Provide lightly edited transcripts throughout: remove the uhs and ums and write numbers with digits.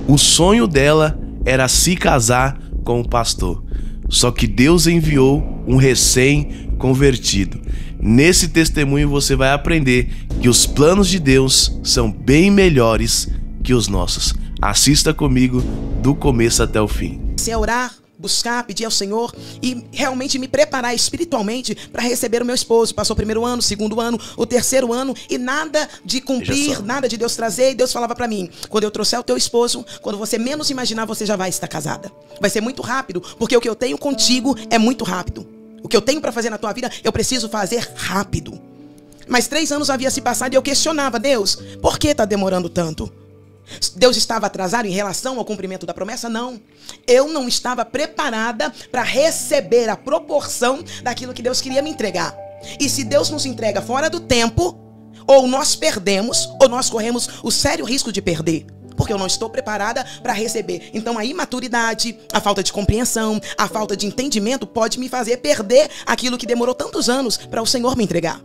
O sonho dela era se casar com o pastor. Só que Deus enviou um recém-convertido. Nesse testemunho você vai aprender que os planos de Deus são bem melhores que os nossos. Assista comigo do começo até o fim. Se orar, buscar, pedir ao Senhor e realmente me preparar espiritualmente para receber o meu esposo. Passou o primeiro ano, o segundo ano, o terceiro ano e nada de cumprir, nada de Deus trazer. E Deus falava para mim, quando eu trouxer o teu esposo, quando você menos imaginar, você já vai estar casada. Vai ser muito rápido, porque o que eu tenho contigo é muito rápido. O que eu tenho para fazer na tua vida, eu preciso fazer rápido. Mas 3 anos havia se passado e eu questionava, Deus, por que está demorando tanto? Deus estava atrasado em relação ao cumprimento da promessa? Não. Eu não estava preparada para receber a proporção daquilo que Deus queria me entregar. E se Deus nos entrega fora do tempo, ou nós perdemos, ou nós corremos o sério risco de perder. Porque eu não estou preparada para receber. Então a imaturidade, a falta de compreensão, a falta de entendimento pode me fazer perder aquilo que demorou tantos anos para o Senhor me entregar.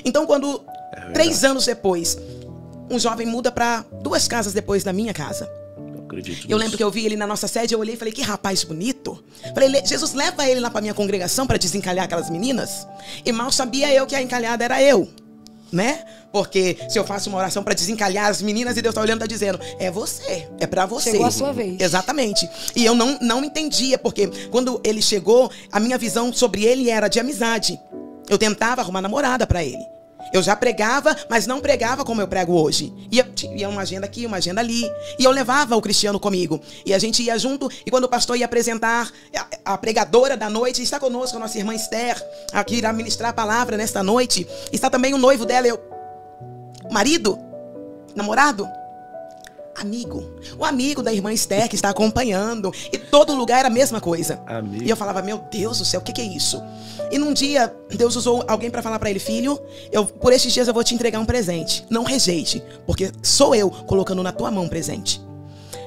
Então quando 3 anos depois, um jovem muda para 2 casas depois da minha casa. Eu lembro que eu vi ele na nossa sede, eu olhei e falei, que rapaz bonito. Falei, Jesus, leva ele lá para minha congregação para desencalhar aquelas meninas. E mal sabia eu que a encalhada era eu, né? Porque se eu faço uma oração para desencalhar as meninas e Deus tá olhando e tá dizendo, é você, é para você. Chegou a sua vez. Exatamente. E eu não entendia, porque quando ele chegou, a minha visão sobre ele era de amizade. Eu tentava arrumar namorada para ele. Eu já pregava, mas não pregava como eu prego hoje. Ia uma agenda aqui, uma agenda ali. E eu levava o Cristiano comigo. E a gente ia junto. E quando o pastor ia apresentar a pregadora da noite, está conosco a nossa irmã Esther, que irá ministrar a palavra nesta noite. Está também o noivo dela, marido, namorado, amigo. O amigo da irmã Esther que está acompanhando. E todo lugar era a mesma coisa. Amigo. E eu falava, meu Deus do céu, o que é isso? E num dia, Deus usou alguém para falar para ele, filho, por estes dias eu vou te entregar um presente. Não rejeite, porque sou eu colocando na tua mão um presente.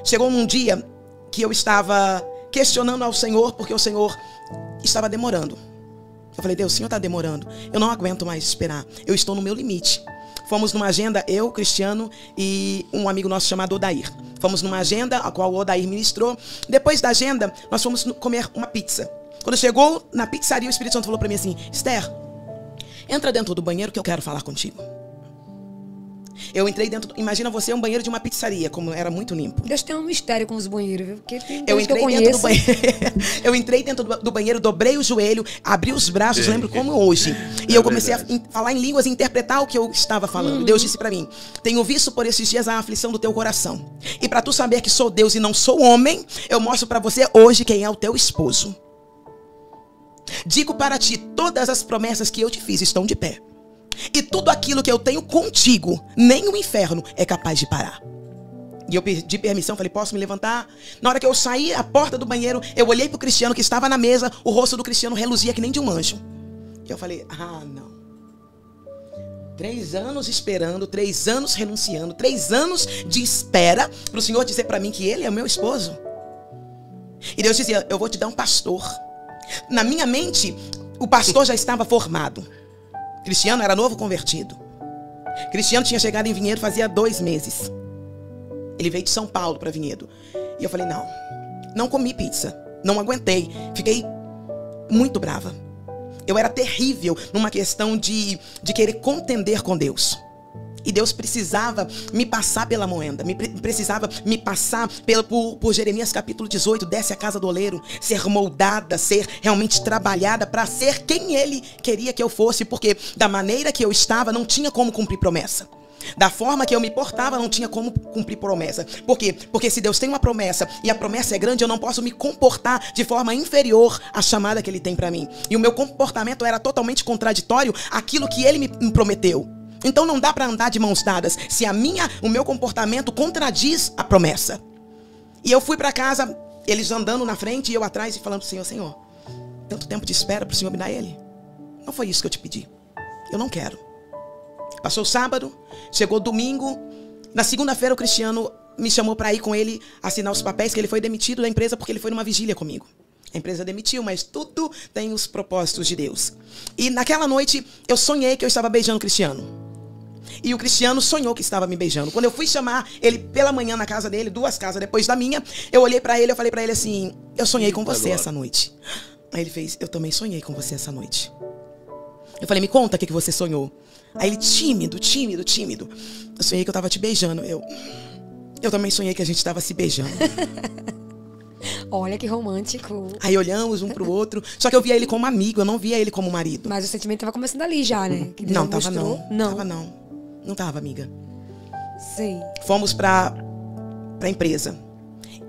Chegou um dia que eu estava questionando ao Senhor, porque o Senhor estava demorando. Eu falei, Deus, o Senhor está demorando. Eu não aguento mais esperar. Eu estou no meu limite. Fomos numa agenda, eu, Cristiano e um amigo nosso chamado Odair. Fomos numa agenda, a qual o Odair ministrou. Depois da agenda, nós fomos comer uma pizza. Quando chegou na pizzaria, o Espírito Santo falou para mim assim, Esther, entra dentro do banheiro que eu quero falar contigo. Eu entrei dentro, imagina você um banheiro de uma pizzaria, como era muito limpo. Deus tem um mistério com os banheiros, viu? Porque tem eu entrei dentro do banheiro. Eu entrei dentro do banheiro, dobrei o joelho, abri os braços, lembro como hoje. E eu comecei a falar em línguas e interpretar o que eu estava falando. Deus disse para mim, tenho visto por esses dias a aflição do teu coração. E para tu saber que sou Deus e não sou homem, eu mostro para você hoje quem é o teu esposo. Digo para ti, todas as promessas que eu te fiz estão de pé. E tudo aquilo que eu tenho contigo, nem o inferno é capaz de parar. E eu pedi permissão, falei, posso me levantar? Na hora que eu saí à porta do banheiro, eu olhei pro Cristiano que estava na mesa, o rosto do Cristiano reluzia que nem de um anjo. E eu falei, não. 3 anos esperando, 3 anos renunciando, 3 anos de espera para o Senhor dizer para mim que ele é o meu esposo. E Deus dizia, eu vou te dar um pastor. Na minha mente, o pastor já estava formado. Cristiano era novo convertido. Cristiano tinha chegado em Vinhedo fazia 2 meses. Ele veio de São Paulo para Vinhedo. E eu falei, não comi pizza. Não aguentei. Fiquei muito brava. Eu era terrível numa questão de querer contender com Deus. E Deus precisava me passar pela moenda, precisava me passar por Jeremias capítulo 18, desce a casa do oleiro, ser moldada, ser realmente trabalhada para ser quem Ele queria que eu fosse, porque da maneira que eu estava não tinha como cumprir promessa. Da forma que eu me portava não tinha como cumprir promessa. Por quê? Porque se Deus tem uma promessa e a promessa é grande, eu não posso me comportar de forma inferior à chamada que Ele tem para mim. E o meu comportamento era totalmente contraditório àquilo que Ele me prometeu. Então não dá para andar de mãos dadas se o meu comportamento contradiz a promessa. E eu fui para casa, eles andando na frente e eu atrás e falando, Senhor, tanto tempo de espera para o Senhor me dar ele? Não foi isso que eu te pedi. Eu não quero. Passou o sábado, chegou domingo. Na segunda-feira o Cristiano me chamou para ir com ele assinar os papéis, que ele foi demitido da empresa porque ele foi numa vigília comigo. A empresa demitiu, mas tudo tem os propósitos de Deus. E naquela noite eu sonhei que eu estava beijando o Cristiano. E o Cristiano sonhou que estava me beijando. Quando eu fui chamar ele pela manhã na casa dele, 2 casas depois da minha, eu olhei pra ele, eu falei pra ele assim, eu sonhei com você essa noite. Aí ele fez, eu também sonhei com você essa noite. Eu falei, me conta o que você sonhou. Aí ele, tímido. Eu sonhei que eu tava te beijando. Eu também sonhei que a gente tava se beijando. Olha que romântico. Aí olhamos um pro outro. Só que eu via ele como amigo, eu não via ele como marido. Mas o sentimento tava começando ali já, né? Que Deus Não, tava mostrou. não. Tava não. Não tava, amiga. Sim. Fomos pra empresa.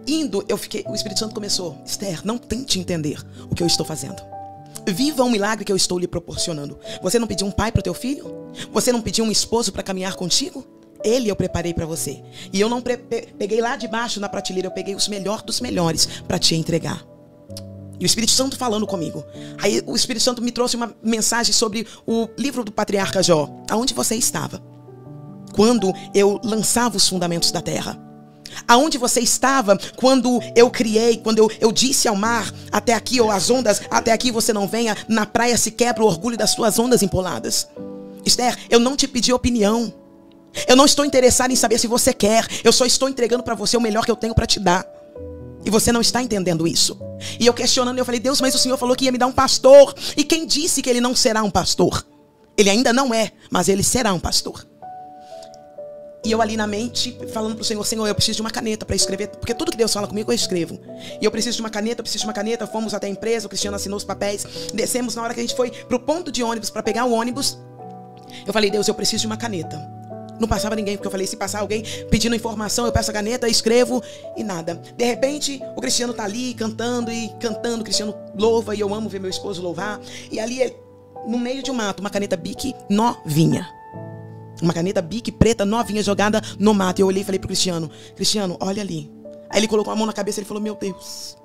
Indo, o Espírito Santo começou. Esther, não tente entender o que eu estou fazendo. Viva um milagre que eu estou lhe proporcionando. Você não pediu um pai pro teu filho? Você não pediu um esposo para caminhar contigo? Ele eu preparei para você. E eu não peguei lá de baixo na prateleira, eu peguei os melhores dos melhores para te entregar. E o Espírito Santo falando comigo. Aí o Espírito Santo me trouxe uma mensagem sobre o livro do patriarca Jó. Aonde você estava quando eu lançava os fundamentos da terra? Aonde você estava quando eu criei, quando eu disse ao mar, até aqui, ou as ondas, até aqui você não venha, na praia se quebra o orgulho das suas ondas empoladas. Esther, eu não te pedi opinião. Eu não estou interessado em saber se você quer. Eu só estou entregando para você o melhor que eu tenho para te dar. E você não está entendendo isso. E eu questionando, eu falei, Deus, mas o Senhor falou que ia me dar um pastor. E quem disse que ele não será um pastor? Ele ainda não é, mas ele será um pastor. E eu ali na mente, falando pro Senhor, Senhor, eu preciso de uma caneta para escrever, porque tudo que Deus fala comigo, eu escrevo. E eu preciso de uma caneta, fomos até a empresa, o Cristiano assinou os papéis, descemos na hora que a gente foi pro ponto de ônibus para pegar o ônibus. Eu falei, Deus, eu preciso de uma caneta. Não passava ninguém, porque eu falei, se passar alguém pedindo informação, eu peço a caneta, escrevo e nada. De repente, o Cristiano tá ali cantando, o Cristiano louva e eu amo ver meu esposo louvar. E ali, no meio de um mato, uma caneta Bic novinha. Uma caneta Bic preta novinha jogada no mato. E eu olhei e falei pro Cristiano, Cristiano, olha ali. Aí ele colocou a mão na cabeça e ele falou, meu Deus,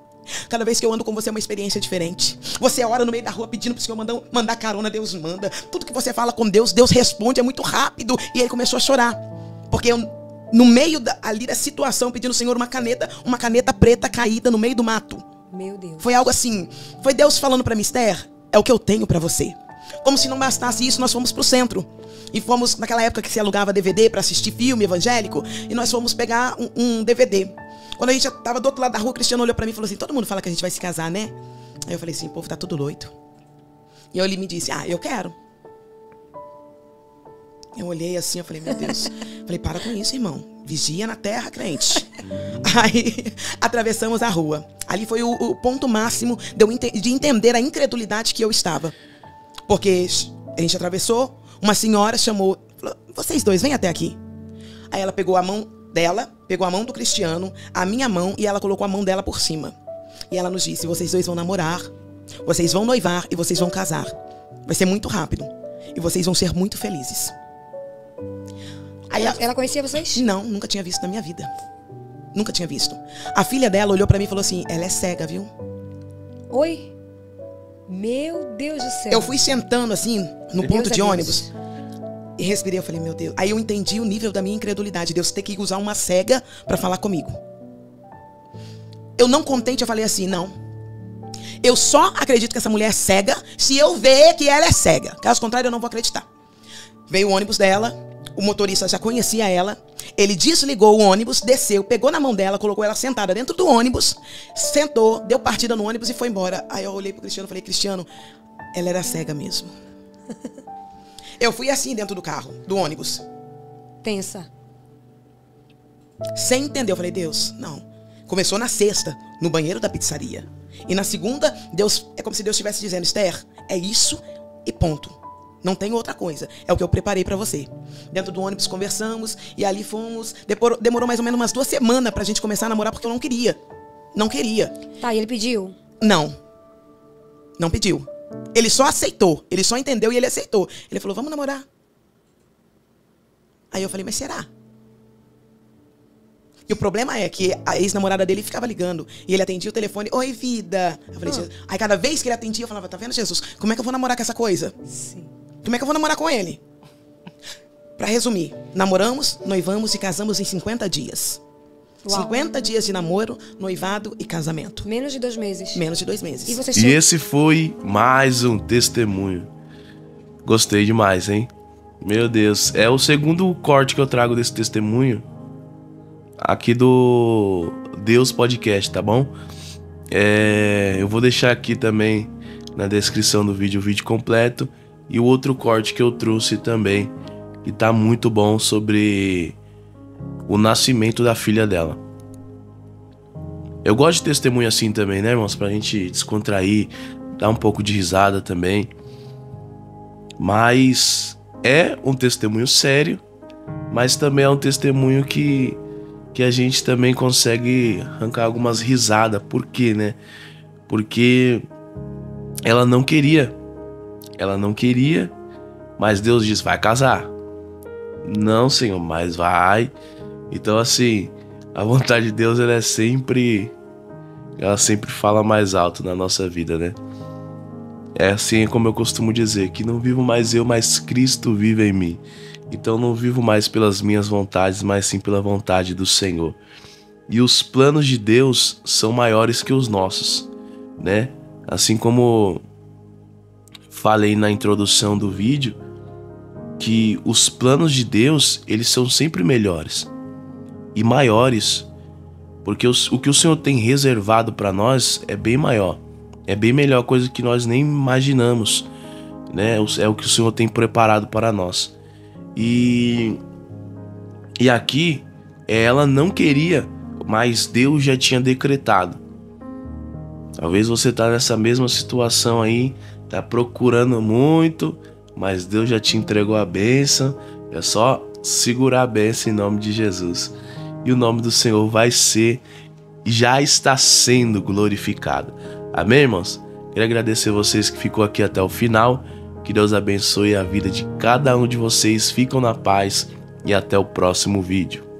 cada vez que eu ando com você é uma experiência diferente. Você ora no meio da rua pedindo pro Senhor mandar carona, Deus manda. Tudo que você fala com Deus, Deus responde, é muito rápido. E ele começou a chorar. Porque eu, no meio ali da situação, pedindo ao Senhor uma caneta preta caída no meio do mato. Meu Deus. Foi algo assim, foi Deus falando pra mim, Esther, é o que eu tenho pra você. Como se não bastasse isso, nós fomos pro centro. E fomos, naquela época que se alugava DVD para assistir filme evangélico, e nós fomos pegar um DVD. Quando a gente já tava do outro lado da rua, o Cristiano olhou para mim e falou assim, todo mundo fala que a gente vai se casar, né? Aí eu falei assim, o povo tá tudo doido. E ele me disse, eu quero. Eu olhei assim, eu falei, meu Deus. Falei, para com isso, irmão. Vigia na terra, crente. Aí, atravessamos a rua. Ali foi o ponto máximo de entender a incredulidade que eu estava. Porque a gente atravessou, uma senhora chamou, falou, vocês dois, vem até aqui. Aí ela pegou a mão dela, pegou a mão do Cristiano, a minha mão, e ela colocou a mão dela por cima. E ela nos disse, vocês dois vão namorar, vocês vão noivar e vocês vão casar. Vai ser muito rápido. E vocês vão ser muito felizes. Aí ela conhecia vocês? Não, nunca tinha visto na minha vida. Nunca tinha visto. A filha dela olhou pra mim e falou assim, ela é cega, viu? Oi? Meu Deus do céu. Eu fui sentando assim, no ponto de ônibus. E respirei, eu falei, meu Deus. Aí eu entendi o nível da minha incredulidade. Deus ter que usar uma cega pra falar comigo. Eu não contente, eu falei assim, não. Eu só acredito que essa mulher é cega se eu ver que ela é cega. Caso contrário, eu não vou acreditar. Veio o ônibus dela, o motorista já conhecia ela. Ele desligou o ônibus, desceu, pegou na mão dela, colocou ela sentada dentro do ônibus, sentou, deu partida no ônibus e foi embora. Aí eu olhei pro Cristiano e falei, Cristiano, ela era cega mesmo. Eu fui assim dentro do carro, do ônibus. Tensa. Sem entender, eu falei, Deus, não. Começou na sexta, no banheiro da pizzaria. E na segunda, Deus, é como se Deus estivesse dizendo, Esther, é isso e ponto. Não tem outra coisa. É o que eu preparei pra você. Dentro do ônibus conversamos e ali fomos. Demorou mais ou menos umas 2 semanas pra gente começar a namorar porque eu não queria. Não queria. Tá, e ele pediu? Não. Não pediu. Ele só aceitou. Ele só entendeu e ele aceitou. Ele falou, vamos namorar. Aí eu falei, mas será? E o problema é que a ex-namorada dele ficava ligando. E ele atendia o telefone. Oi, vida. Eu falei, Jesus. Aí cada vez que ele atendia, eu falava, tá vendo, Jesus? Como é que eu vou namorar com essa coisa? Sim. Como é que eu vou namorar com ele? Pra resumir, namoramos, noivamos e casamos em 50 dias. Uau. 50 dias de namoro, noivado e casamento. Menos de 2 meses. Menos de 2 meses. E vocês E esse foi mais um testemunho. Gostei demais, hein? Meu Deus, é o segundo corte que eu trago desse testemunho aqui do Deus Podcast, tá bom? Eu vou deixar aqui também na descrição do vídeo o vídeo completo e o outro corte que eu trouxe também, que tá muito bom, sobre o nascimento da filha dela. Eu gosto de testemunho assim também, né, irmãos? Pra gente descontrair, dar um pouco de risada também. Mas é um testemunho sério, mas também é um testemunho que a gente também consegue arrancar algumas risadas. Por quê, né? Porque ela não queria, mas Deus diz, vai casar. Não, Senhor, mas vai. Então, assim, a vontade de Deus, ela sempre fala mais alto na nossa vida, né? É assim como eu costumo dizer, que não vivo mais eu, mas Cristo vive em mim. Então não vivo mais pelas minhas vontades, mas sim pela vontade do Senhor. E os planos de Deus são maiores que os nossos, né? Assim como falei na introdução do vídeo, que os planos de Deus, eles são sempre melhores e maiores, porque o que o Senhor tem reservado para nós é bem maior, é bem melhor, coisa que nós nem imaginamos, né? É o que o Senhor tem preparado para nós. E aqui ela não queria, mas Deus já tinha decretado. Talvez você tá nessa mesma situação aí, tá procurando muito, mas Deus já te entregou a bênção. É só segurar a bênção em nome de Jesus. E o nome do Senhor vai ser, já está sendo glorificado. Amém, irmãos? Quero agradecer vocês que ficou aqui até o final. Que Deus abençoe a vida de cada um de vocês. Ficam na paz e até o próximo vídeo.